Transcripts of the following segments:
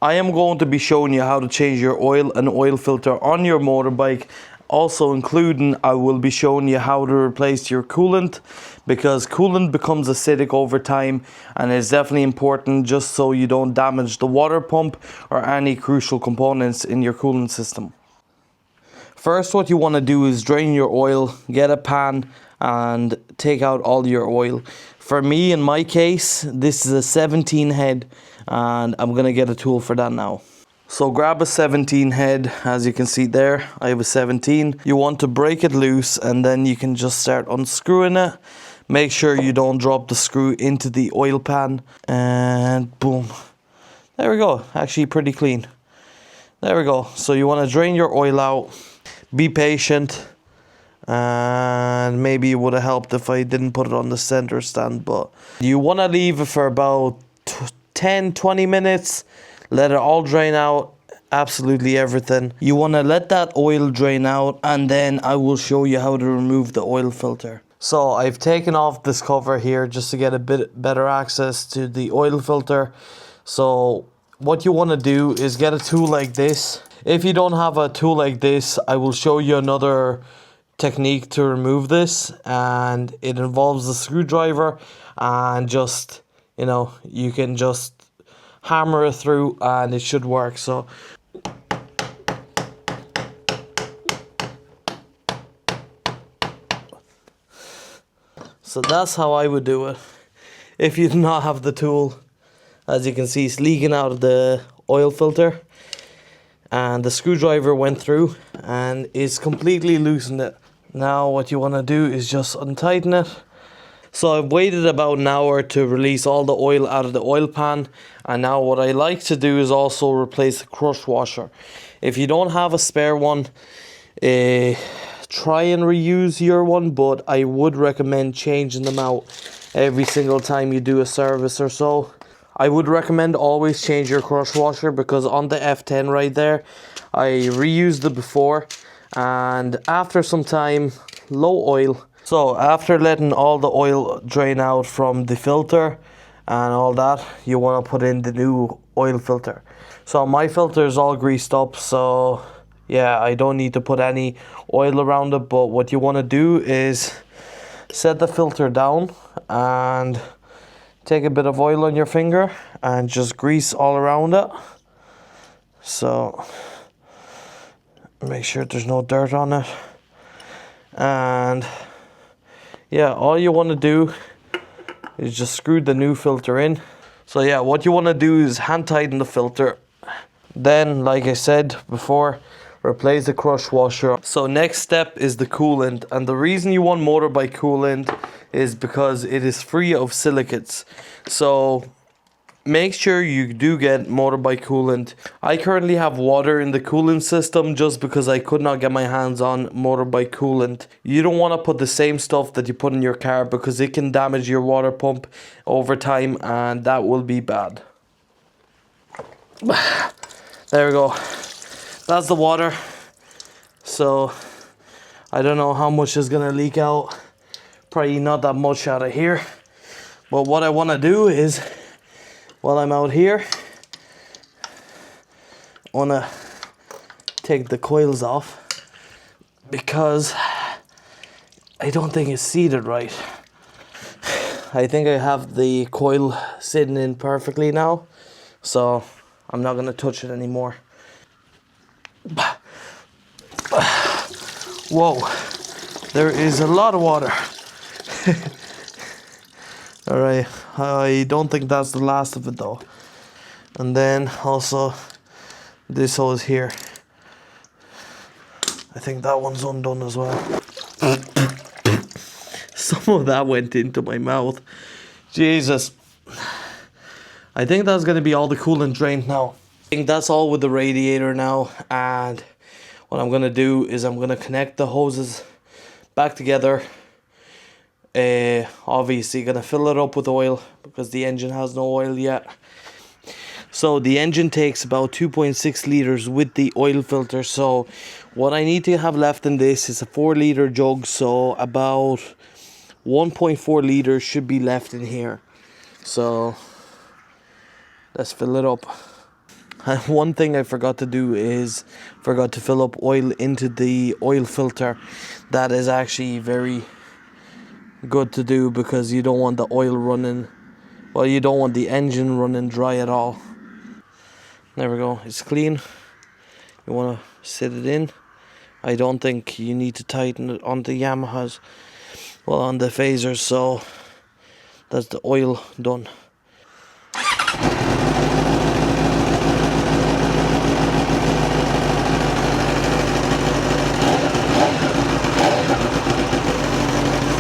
I am going to be showing you how to change your oil and oil filter on your motorbike. Also including, I will be showing you how to replace your coolant, because coolant becomes acidic over time and it's definitely important just so you don't damage the water pump or any crucial components in your coolant system. First, what you want to do is drain your oil, get a pan and take out all your oil. For me, in my case, this is a 17 head and I'm going to get a tool for that now. So grab a 17 head, as you can see there, I have a 17. You want to break it loose and then you can just start unscrewing it. Make sure you don't drop the screw into the oil pan and boom. There we go, actually pretty clean. There we go. So you want to drain your oil out, be patient, and maybe it would have helped if I didn't put it on the center stand, but you want to leave it for about 10-20 minutes. Let it all drain out, absolutely everything. You want to let that oil drain out and then I will show you how to remove the oil filter. So I've taken off this cover here just to get a bit better access to the oil filter. So what you want to do is get a tool like this. If you don't have a tool like this, I will show you another technique to remove this, and it involves a screwdriver and just, you know, you can just hammer it through and it should work. So that's how I would do it if you do not have the tool. As you can see, it's leaking out of the oil filter and the screwdriver went through and it's completely loosened it. Now what you want to do is just untighten it. So I've waited about an hour to release all the oil out of the oil pan, and now what I like to do is also replace the crush washer. If you don't have a spare one, try and reuse your one, but I would recommend changing them out every single time you do a service or so. I would recommend always change your crush washer, because on the F10 right there, I reused it before and after some time, low oil. So after letting all the oil drain out from the filter and all that, you want to put in the new oil filter. So my filter is all greased up, so yeah, I don't need to put any oil around it. But what you want to do is set the filter down and take a bit of oil on your finger and just grease all around it. So make sure there's no dirt on it. And yeah, all you want to do is just screw the new filter in. So yeah, what you want to do is hand tighten the filter. Then, like I said before, replace the crush washer. So next step is the coolant. And the reason you want motorbike coolant is because it is free of silicates. So make sure you do get motorbike coolant. I currently have water in the coolant system just because I could not get my hands on motorbike coolant. You don't want to put the same stuff that you put in your car, because it can damage your water pump over time and that will be bad. There we go. That's the water. So I don't know how much is going to leak out. Probably not that much out of here. But what I want to do is, while I'm out here, I want to take the coils off because I don't think it's seated right. I think I have the coil sitting in perfectly now, so I'm not going to touch it anymore. Whoa, there is a lot of water. Alright, I don't think that's the last of it though. And then also this hose here, I think that one's undone as well. Some of that went into my mouth. Jesus. I think that's going to be all the coolant drained now. I think that's all with the radiator now, and what I'm going to do is I'm going to connect the hoses back together. Obviously going to fill it up with oil because the engine has no oil yet. So the engine takes about 2.6 liters with the oil filter. So what I need to have left in this is a 4-liter jug. So about 1.4 liters should be left in here. So let's fill it up. And one thing I forgot to do is forgot to fill up oil into the oil filter. That is actually very good to do because you don't want the oil running, well, you don't want the engine running dry at all. There we go, it's clean. You want to sit it in. I don't think you need to tighten it on the Yamahas, well, on the phasers, so that's the oil done.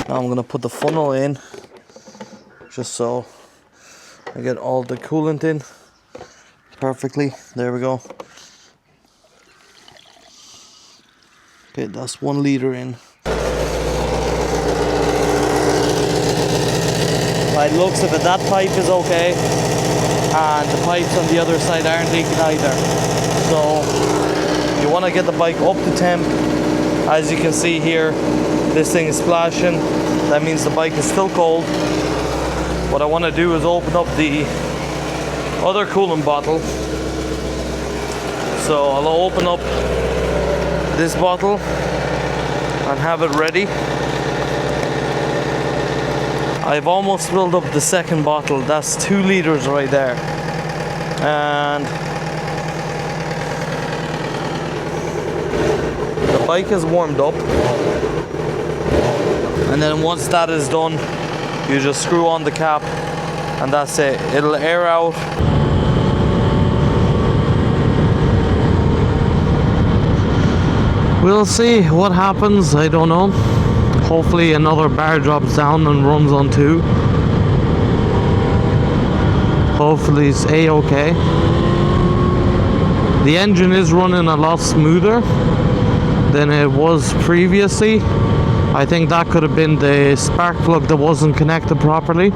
Now I'm going to put the funnel in, just so I get all the coolant in perfectly. There we go. Okay, that's 1 liter in. By the looks of it, that pipe is okay, and the pipes on the other side aren't leaking either. So you want to get the bike up to temp. As you can see here, this thing is splashing. That means the bike is still cold. What I want to do is open up the other coolant bottle. So I'll open up this bottle and have it ready. I've almost filled up the second bottle. That's 2 liters right there. And the bike is warmed up. And then once that is done, you just screw on the cap and that's it. It'll air out. We'll see what happens, I don't know. Hopefully another bar drops down and runs on 2. Hopefully it's A-okay. The engine is running a lot smoother than it was previously. I think that could have been the spark plug that wasn't connected properly.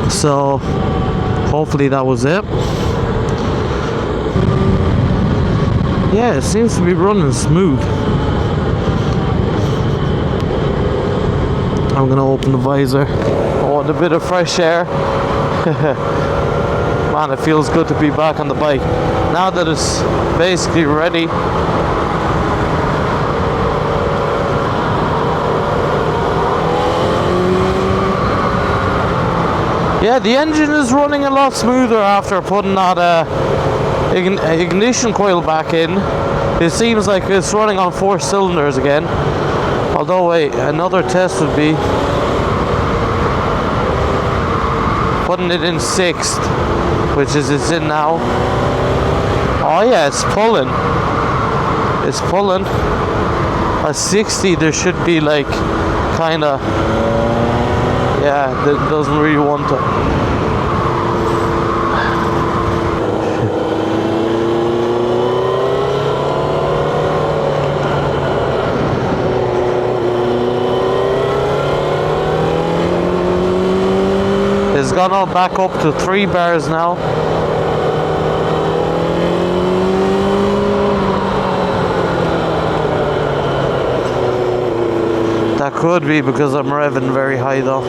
So hopefully that was it. Yeah, it seems to be running smooth. I'm gonna open the visor. I want a bit of fresh air. Man, it feels good to be back on the bike. Now that it's basically ready. Yeah, the engine is running a lot smoother after putting that ignition coil back in. It seems like it's running on 4 cylinders again. Although, wait, another test would be putting it in 6th, which is it's in now. Oh yeah, it's pulling. It's pulling. At 60, there should be like kinda, yeah, that doesn't really want to. It's gone all back up to 3 bars now. That could be because I'm revving very high though.